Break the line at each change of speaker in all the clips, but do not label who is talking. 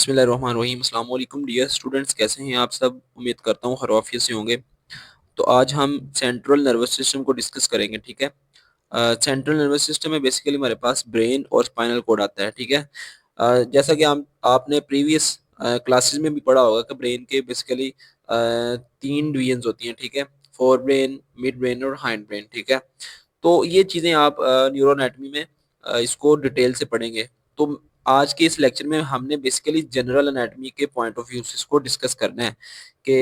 बिस्मिल्लाहिर्रहमानिर्रहीम। अस्सलाम वालेकुम डियर स्टूडेंट्स, कैसे हैं आप सब? उम्मीद करता हूँ हर आफियत से होंगे। तो आज हम सेंट्रल नर्वस सिस्टम को डिस्कस करेंगे, ठीक है। सेंट्रल नर्वस सिस्टम में बेसिकली हमारे पास ब्रेन और स्पाइनल कोड आता है, ठीक है। जैसा कि हम आपने प्रीवियस क्लासेस में भी पढ़ा होगा कि ब्रेन के बेसिकली तीन डिवीजन्स होती हैं, ठीक है। फोर ब्रेन, मिड ब्रेन और हाइंड ब्रेन, ठीक है। तो ये चीज़ें आप न्यूरो एनाटॉमी में इसको डिटेल से पढ़ेंगे। तो आज के इस लेक्चर में हमने बेसिकली जनरल एनाटॉमी के पॉइंट ऑफ व्यू से इसको डिस्कस करना है कि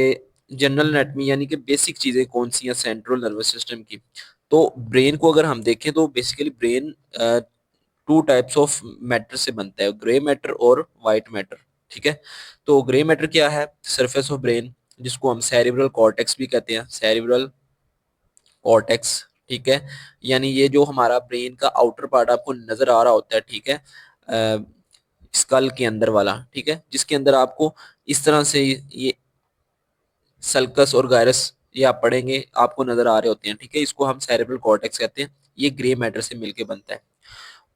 जनरल एनाटॉमी यानी कि बेसिक चीज़ें कौन सी हैं सेंट्रल नर्वस सिस्टम की। तो ब्रेन को अगर हम देखें तो basically brain two types of matter से बनता है, ग्रे मैटर और वाइट मैटर, ठीक है। तो ग्रे मैटर क्या है? सरफेस ऑफ ब्रेन, जिसको हम सेरिब्रल कॉर्टेक्स भी कहते हैं, सेरिब्रल कॉर्टेक्स, ठीक है। यानी ये जो हमारा ब्रेन का आउटर पार्ट आपको नजर आ रहा होता है, ठीक है, स्कल के अंदर वाला, ठीक है, जिसके अंदर आपको इस तरह से ये सल्कस और गायरस ये आप पढ़ेंगे आपको नजर आ रहे होते हैं, ठीक है। इसको हम सेरेब्रल कॉर्टेक्स कहते हैं। ये ग्रे मैटर से मिलके बनता है।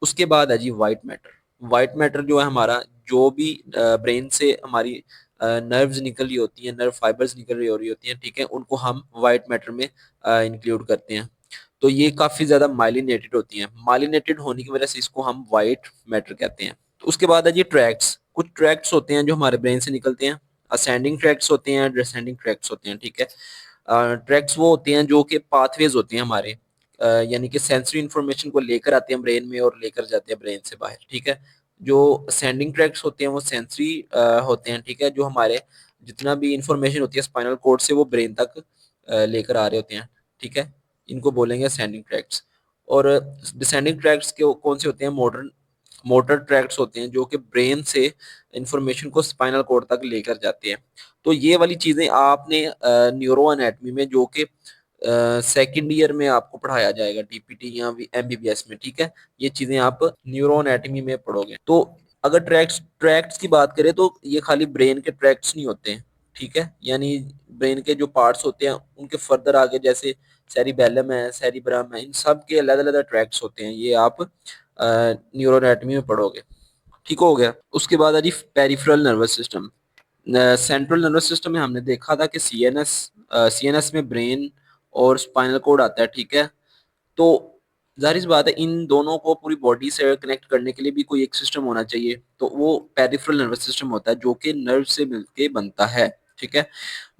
उसके बाद है जी वाइट मैटर। वाइट मैटर जो है हमारा, जो भी ब्रेन से हमारी नर्व्स निकल रही होती हैं, नर्व फाइबर्स निकल रही हो रही होती हैं, ठीक है, उनको हम वाइट मैटर में इंक्लूड करते हैं। तो ये काफी ज्यादा माइलिनेटेड होती हैं। माइलिनेटेड होने की वजह से इसको हम वाइट मैटर कहते हैं। तो उसके बाद है जी ट्रैक्ट्स। कुछ ट्रैक्ट्स होते हैं जो हमारे ब्रेन से निकलते हैं। असेंडिंग ट्रैक्ट्स होते हैं, डिसेंडिंग ट्रैक्ट्स होते हैं, ठीक है। ट्रैक्ट्स वो होते हैं जो कि पाथवेज होते हैं हमारे, यानी कि सेंसरी इंफॉर्मेशन को लेकर आते हैं ब्रेन में और लेकर जाते हैं ब्रेन से बाहर, ठीक है। जो सेंडिंग ट्रैक्ट्स होते हैं वो सेंसरी होते हैं, ठीक है, जो हमारे जितना भी इंफॉर्मेशन होती है स्पाइनल कोड से वो ब्रेन तक लेकर आ रहे होते हैं, ठीक है। इनको बोलेंगे सेंडिंग ट्रैक्ट्स। और डिसेंडिंग ट्रैक्ट्स के कौन से होते हैं? मॉडर्न मोटर ट्रैक्ट्स होते हैं जो कि ब्रेन से इंफॉर्मेशन को स्पाइनल कोड तक लेकर जाते हैं। तो ये वाली चीजें आपने न्यूरो एनाटॉमी में, जो कि सेकेंड ईयर में आपको पढ़ाया जाएगा डीपीटी या एमबीबीएस में, ठीक है, ये चीजें आप न्यूरो एनाटॉमी में पढ़ोगे। तो अगर ट्रैक्ट्स ट्रैक्ट्स की बात करें तो ये खाली ब्रेन के ट्रैक्ट्स नहीं होते हैं, ठीक है। यानी ब्रेन के जो पार्ट्स होते हैं उनके फर्दर आगे, जैसे सेरिबेलम है, सेरिब्रम है, इन सब के अलग अलग ट्रैक्ट्स होते हैं। ये आप न्यूरो एनाटॉमी में पढ़ोगे, ठीक हो गया। उसके बाद है जी peripheral nervous system. Central nervous system में हमने देखा था कि सीएनएस में ब्रेन और स्पाइनल कोड आता है, ठीक है। तो जाहिर सी बात है इन दोनों को पूरी बॉडी से कनेक्ट करने के लिए भी कोई एक सिस्टम होना चाहिए, तो वो पेरिफेरल नर्वस सिस्टम होता है जो कि नर्व से मिलके बनता है, ठीक है।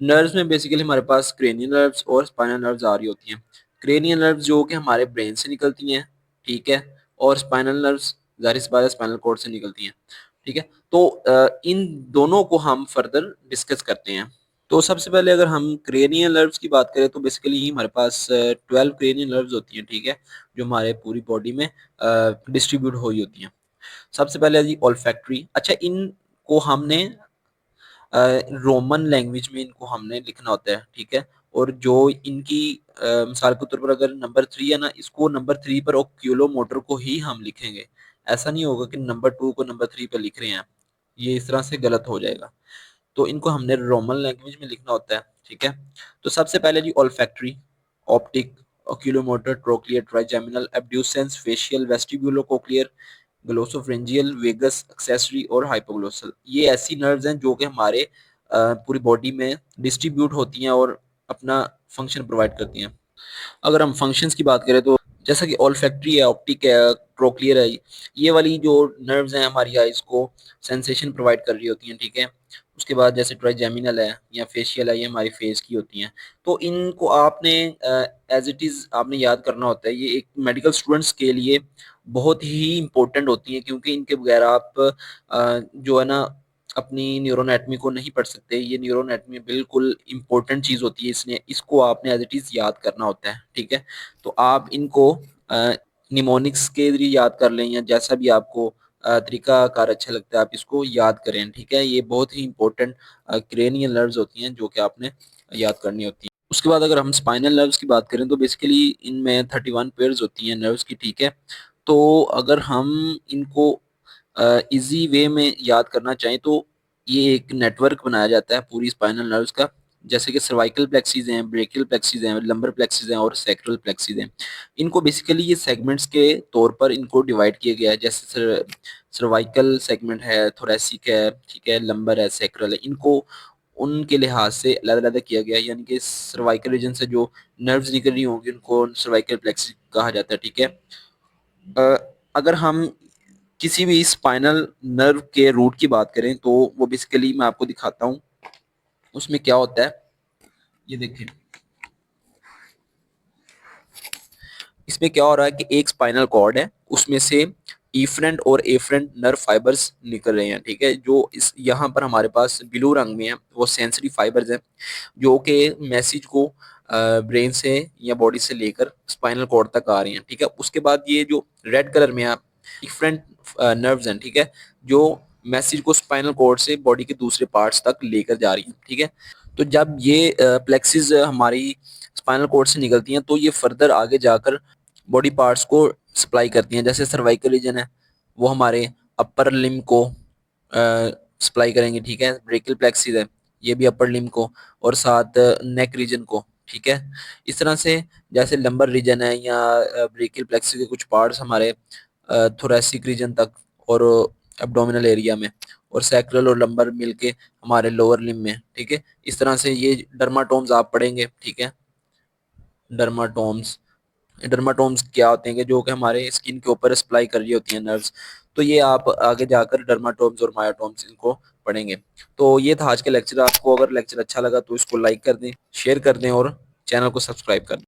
नर्व्स में बेसिकली हमारे पास क्रेनियल नर्व्स और स्पाइनल नर्व्स आ रही होती हैं। क्रेनियल नर्व्स जो कि हमारे ब्रेन से निकलती हैं, ठीक है, और स्पाइनल नर्व्स जाहिर सी बात है स्पाइनल कोड से निकलती हैं, ठीक है। तो इन दोनों को हम फर्दर डिस्कस करते हैं। तो सबसे पहले अगर हम क्रेनियल नर्व्स की बात करें तो बेसिकली हमारे पास 12 क्रेनियल नर्व्स होती हैं, ठीक है, जो हमारे पूरी बॉडी में डिस्ट्रीब्यूट हुई होती हैं। सबसे पहले है जी ऑल्फैक्टरी। अच्छा, इनको हमने रोमन लैंग्वेज में इनको हमने लिखना होता है, ठीक है। और जो इनकी मिसाल के तौर पर अगर नंबर 3 है ना, इसको नंबर 3 पर ओक्यूलो मोटर को ही हम लिखेंगे। ऐसा नहीं होगा कि नंबर 2 को नंबर 3 पर लिख रहे हैं, ये इस तरह से गलत हो जाएगा। तो इनको हमने रोमन लैंग्वेज में लिखना होता है, ठीक है। तो सबसे पहले जी olfactory, optic, oculomotor, trochlear, trigeminal, abducens, facial, vestibulocochlear, glossopharyngeal, vagus, accessory और हाइपोग्लोसल। ये ऐसी नर्व्स हैं जो कि हमारे पूरी बॉडी में डिस्ट्रीब्यूट होती हैं और अपना फंक्शन प्रोवाइड करती हैं। अगर हम फंक्शंस की बात करें तो जैसा कि ऑल्फैक्टरी है, ऑप्टिक है, ट्रोक्लियर है, ये वाली जो नर्व्स हैं हमारी आइज को सेंसेशन प्रोवाइड कर रही होती हैं, ठीक है। उसके बाद जैसे ट्राइजेमिनल है या फेशियल है, ये हमारी फेस की होती हैं। तो इनको आपने एज इट इज़ आपने याद करना होता है। ये एक मेडिकल स्टूडेंट्स के लिए बहुत ही इंपॉर्टेंट होती हैं, क्योंकि इनके बगैर आप जो है ना अपनी न्यूरोनैटमी को नहीं पढ़ सकते। ये न्यूरोनैटमी बिल्कुल इंपॉर्टेंट चीज़ होती है, इसने इसको आपने एज इट इज़ याद करना होता है, ठीक है। तो आप इनको निमोनिक्स के जरिए याद कर लें या जैसा भी आपको तरीका कार अच्छा लगता है आप इसको याद करें, ठीक है। ये बहुत ही इंपॉर्टेंट क्रेनियल नर्व्स होती हैं जो कि आपने याद करनी होती हैं। उसके बाद अगर हम स्पाइनल नर्व्स की बात करें तो बेसिकली इनमें 31 पेयर्स होती हैं नर्व्स की, ठीक है। तो अगर हम इनको इजी वे में याद करना चाहें तो ये एक नेटवर्क बनाया जाता है पूरी स्पाइनल नर्व्स का, जैसे कि सर्वाइकल प्लेक्सीज हैं, ब्रेकियल प्लेक्सीज हैं, लंबर प्लेक्सीज हैं और सैक्रल प्लेक्सीज हैं। इनको बेसिकली ये सेगमेंट्स के तौर पर इनको डिवाइड किया गया है। जैसे सर्वाइकल सेगमेंट है, थोरेसिक है, ठीक है, लंबर है, सैक्रल है, इनको उनके लिहाज से अलग अलग किया गया है। यानी कि सर्वाइकल रीजन से जो नर्व्स निकल रही होंगी उनको सर्वाइकल प्लेक्सी कहा जाता है, ठीक है। अगर हम किसी भी स्पाइनल नर्व के रूट की बात करें तो वो बेसिकली मैं आपको दिखाता हूँ उसमें क्या होता है। ये देखें, इसमें क्या हो रहा है कि एक स्पाइनल कॉर्ड है, उसमें से इफरेंट और एफरेंट नर्व फाइबर्स निकल रहे हैं, ठीक है। जो इस यहाँ पर हमारे पास ब्लू रंग में है वो सेंसरी फाइबर्स हैं, जो कि मैसेज को ब्रेन से या बॉडी से लेकर स्पाइनल कॉर्ड तक आ रहे हैं, ठीक है। उसके बाद ये जो रेड कलर में है डिफरेंट नर्व्स हैं, ठीक है, जो मैसेज को स्पाइनल कॉर्ड से बॉडी के दूसरे पार्ट्स तक लेकर जा रही हैं, ठीक है। तो जब ये प्लेक्सिस हमारी स्पाइनल कॉर्ड से निकलती हैं तो ये फर्दर आगे जाकर बॉडी पार्ट्स को सप्लाई करती हैं। जैसे सर्वाइकल रीजन है वो हमारे अपर लिम्ब को सप्लाई करेंगे, ठीक है। ब्रेकियल प्लेक्सिस है ये भी अपर लिम्ब को, और साथ नेक रीजन को, ठीक है। इस तरह से जैसे लंबर रीजन है या ब्रेकियल प्लेक्सिस के कुछ पार्ट्स हमारे थोरेसिक रीजन तक और एब्डोमिनल एरिया में, और सैक्रल और लंबर मिलके हमारे लोअर लिम्ब में, ठीक है। इस तरह से ये डर्माटोम्स आप पढ़ेंगे, ठीक है। डर्माटोम्स, डर्माटोम्स क्या होते हैं कि जो कि हमारे स्किन के ऊपर सप्लाई कर रही होती हैं नर्व्स। तो ये आप आगे जाकर डर्माटोम्स और मायोटोम्स इनको पढ़ेंगे। तो ये था आज का लेक्चर। आपको अगर लेक्चर अच्छा लगा तो इसको लाइक कर दें, शेयर कर दें और चैनल को सब्सक्राइब कर दें।